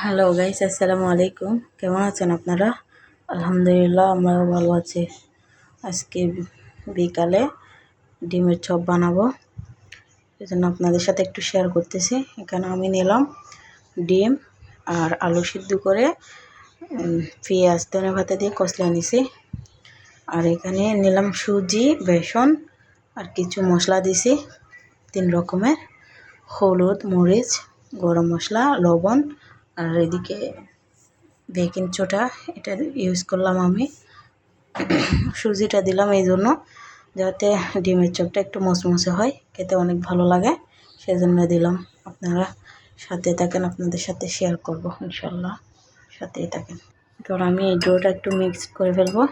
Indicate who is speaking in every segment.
Speaker 1: Hello guys, আসসালামু আলাইকুম। কেমন আছেন আপনারা? আলহামদুলিল্লাহ, আমরাও ভালো আছি। আজকে বিকালে ডিমের চপ বানাবো, এজন্য আপনাদের সাথে একটু শেয়ার করতেছি। এখানে আমি নিলাম ডিম আর আলু সিদ্ধ করে পেঁয়াজ ধনে পাতা দিয়ে কষলে নিছি। আর এখানে নিলাম সুজি, বেসন আর কিছু মশলা দিছি 3 রকমের: হলুদ, মরিচ, গরম মশলা, লবণ। আর এদিকে বেকিং সোডা, এটা ইউজ করলাম আমি। সুজিটা দিলাম এই জন্য যাতে ডিমের চপটা একটু মচমচে হয়, খেতে অনেক ভালো লাগে, সেজন্য দিলাম। আপনারা সাথে থাকেন, আপনাদের সাথে শেয়ার করব ইনশাল্লাহ, সাথেই থাকেন। এবার আমি এই ডোটা একটু মিক্স করে ফেলবো,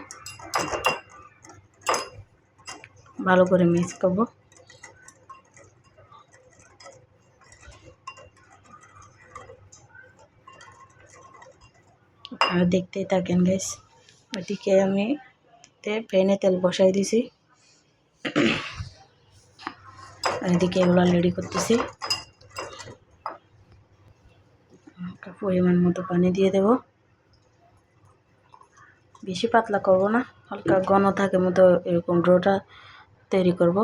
Speaker 1: ভালো করে মিক্স করবো। আর দেখতেই থাকেন গাইস। ওইদিকে আমি প্যানে তেল বসাই দিছি, আর এদিকে এগুলো রেডি করতেছি। পরিমাণ মতো পানি দিয়ে দেব, বেশি পাতলা করব না, হালকা ঘন থাকে মতো এরকম ডোটা তৈরি করব।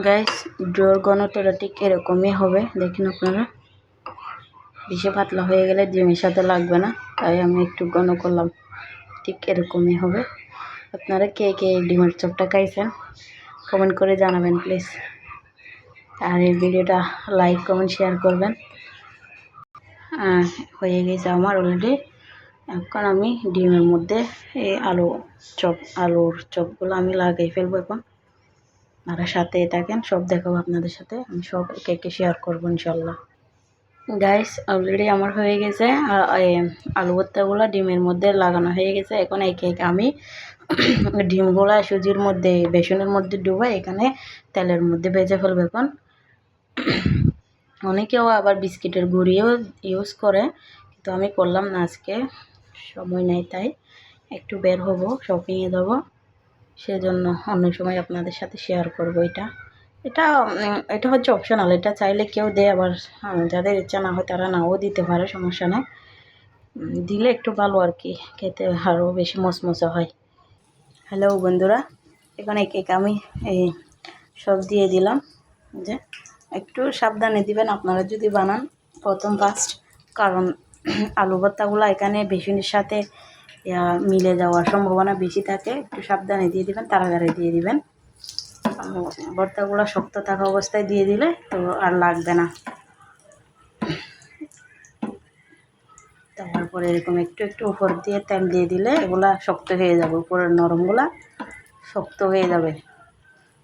Speaker 1: গাইস, ডোর ঘনত্বটা ঠিক এরকমই হবে, দেখুন আপনারা। বেশি পাতলা হয়ে গেলে ডিমের সাথে লাগবে না, তাই আমি একটু ঘন করলাম। ঠিক এরকমই হবে। আপনারা কে কে ডিমের চপটা খাইছেন কমেন্ট করে জানাবেন প্লিজ। আর এই ভিডিওটা লাইক কমেন্ট শেয়ার করবেন। হয়ে গেছে আমার অলরেডি। এখন আমি ডিমের মধ্যে এই আলুর চপগুলো আমি লাগাই ফেলবো এখন। আপনারা সাথে থাকেন, সব দেখাবো আপনাদের সাথে, আমি সব একে শেয়ার করবো ইনশাল্লাহ। গাইস, অলরেডি আমার হয়ে গেছে আলু ভর্তাগুলো ডিমের মধ্যে লাগানো হয়ে গেছে। এখন একে একে আমি ডিমগুলা সুজির মধ্যে, বেসনের মধ্যে ডুবাই এখানে তেলের মধ্যে ভেজে ফেলবো এখন। অনেকেও আবার বিস্কিটের গুঁড়িও ইউজ করে, কিন্তু আমি করলাম না, আজকে সময় নেই, তাই একটু বের হব, শপিংয়ে যাব, সেজন্য অন্য সময় আপনাদের সাথে শেয়ার করব। এটা হচ্ছে অপশনাল, এটা চাইলে কেউ দেয়, আবার যাদের ইচ্ছা না হয় তারা নাও দিতে পারে, সমস্যা নেই। দিলে একটু ভালো আর কি, খেতে আরও বেশি মচমচে হয়। হ্যালো বন্ধুরা, এখানে কেক আমি এই সব দিয়ে দিলাম। যে একটু সাবধানে দিবেন আপনারা যদি বানান ফার্স্ট, কারণ আলু ভর্তাগুলো এখানে বেসনের সাথে মিলে যাওয়ার সম্ভাবনা বেশি থাকে। একটু সাবধানে দিয়ে দিবেন, তাড়াতাড়ি দিয়ে দিবেন। ভর্তাগুলো শক্ত থাকা অবস্থায় দিয়ে দিলে তো আর লাগবে না। তারপরে এরকম একটু একটু উপর দিয়ে তেল দিয়ে দিলে এগুলা শক্ত হয়ে যাবে, উপরের নরমগুলা শক্ত হয়ে যাবে।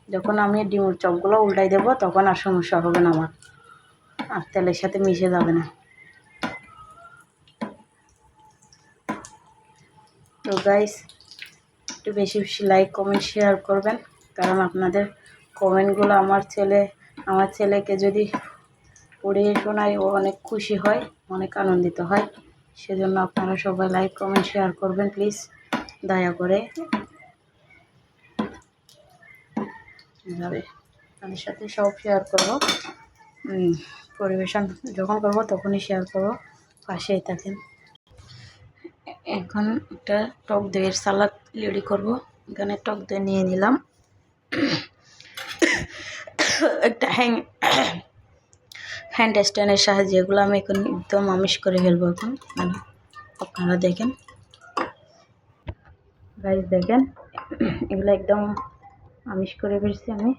Speaker 1: যখন আমি ডিমের চপগুলো উল্টাই দেবো তখন আর সমস্যা হবে না আমার, আর তেলের সাথে মিশে যাবে না। তো গাইস, একটু বেশি বেশি লাইক কমেন্ট শেয়ার করবেন, কারণ আপনাদের কমেন্টগুলো আমার ছেলেকে যদি পড়িয়ে শোনায় ও অনেক খুশি হয়, অনেক আনন্দিত হয়। সেজন্য আপনারা সবাই লাইক কমেন্ট শেয়ার করবেন প্লিজ, দয়া করে। এভাবে আপনাদের সাথে সব শেয়ার করবো, পরিবেশন যখন করবো তখনই শেয়ার করবো, পাশেই থাকেন। এখন একটা টক দইয়ের সালাদ রেডি করব। এখানে টক দই নিয়ে নিলাম, একটা হ্যান্ড স্ট্যান্ডের সাহায্যে এগুলো আমি এখন একদম আমিষ করে ফেলবো এখন। আপনারা দেখেন গাইস, দেখেন এগুলো একদম আমিষ করে ফেলছি আমি,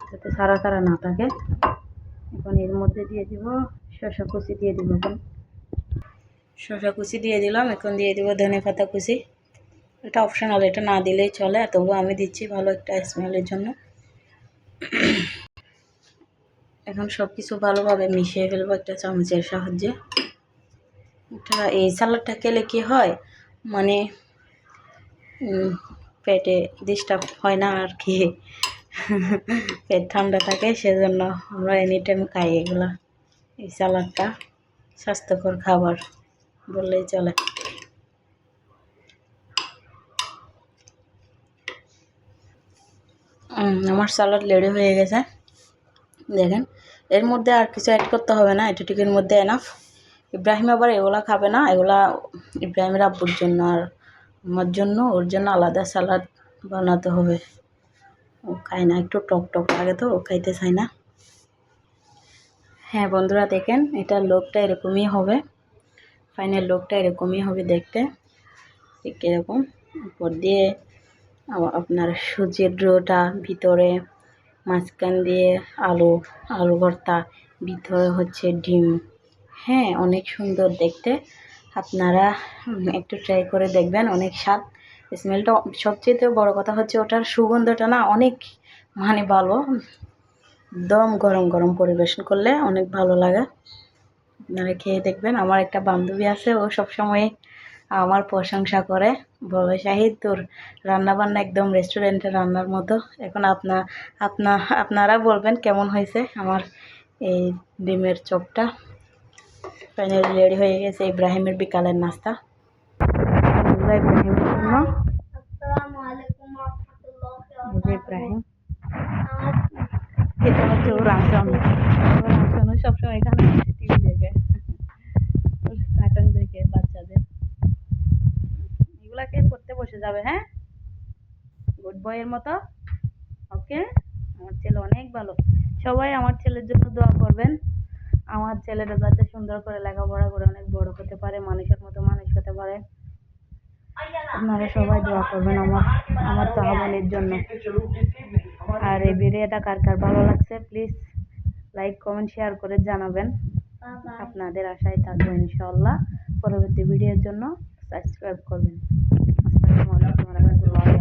Speaker 1: যাতে সারা সারা না থাকে। এখন এর মধ্যে দিয়ে দিব শসা কুচি, দিয়ে দিব এখন শসা কুচি দিয়ে দিলাম। এখন দিয়ে দিব ধনে পাতা কুচি, এটা অপশনাল, এটা না দিলেই চলে, তবু আমি দিচ্ছি ভালো একটা স্মেলের জন্য। এখন সব কিছু ভালোভাবে মিশিয়ে ফেলবো একটা চামচের সাহায্যে। এই সালাডটা খেলে কি হয়, মানে পেটে ডিস্টার্ব হয় না আর কি, পেট ঠান্ডা থাকে, সেজন্য আমরা এনি টাইম খাই এগুলা। এই সালাডটা স্বাস্থ্যকর খাবার বললেই চলে। আমার সালাড রেডি হয়ে গেছে, দেখেন এর মধ্যে আর কিছু অ্যাড করতে হবে না, এটুকুর মধ্যে এনাফ। ইব্রাহিম আবার এগুলা খাবে না, এগুলা ইব্রাহিমের আব্বুর জন্য আর আমার জন্য, ওর জন্য আলাদা সালাদ বানাতে হবে। ও খায় না, একটু টক টক লাগে তো ও খাইতে চায় না। হ্যাঁ বন্ধুরা দেখেন, এটার লোকটা এরকমই হবে, ফাইনাল লোকটা এরকমই হবে দেখতে, ঠিক এরকম। উপর দিয়ে আপনার সুজির ডোটা, ভিতরে মাঝখান দিয়ে আলু ভর্তা, ভিতরে হচ্ছে ডিম। হ্যাঁ অনেক সুন্দর দেখতে, আপনারা একটু ট্রাই করে দেখবেন, অনেক স্বাদ। স্মেলটা, সবচেয়ে বড় কথা হচ্ছে ওটার সুগন্ধটা না অনেক ভালো, একদম গরম গরম পরিবেশন করলে অনেক ভালো লাগে। আপনারা খেয়ে দেখবেন। আমার একটা বান্ধবী আছে, ও সবসময় আমার প্রশংসা করে, বলে শাহিদ তোর রান্নাবান্না একদম রেস্টুরেন্টের রান্নার মতো। এখন আপনারা বলবেন কেমন হয়েছে আমার এই ডিমের চপটা। ফাইনালি রেডি হয়ে গেছে ইব্রাহিমের বিকালের নাস্তা। ইব্রাহিমের জন্য ইব্রাহিম এটা হচ্ছে ওর আসন, সবসময় এখানে টিভি দেখে, কার্টুন দেখে বাচ্চাদের। এগুলাকে পড়তে বসে যাবে, হ্যাঁ গুড বয়ের মতো। ওকে, আমার ছেলে অনেক ভালো। সবাই আমার ছেলের জন্য দোয়া করবেন, আমার ছেলেটা যাতে সুন্দর করে লেখাপড়া করে অনেক বড় হতে পারে, মানুষের মতো মানুষ হতে পারে। আপনারা সবাই দোয়া করবেন আমার তাহাবনের জন্য। আর এই ভিডিওটা কার কার ভালো লাগছে প্লিজ লাইক কমেন্ট শেয়ার করে জানাবেন। আপনাদের আশায় থাকবো ইনশাআল্লাহ। পরবর্তী ভিডিওর জন্য সাবস্ক্রাইব করবেন। আসসালামু আলাইকুম ওয়া রাহমাতুল্লাহি।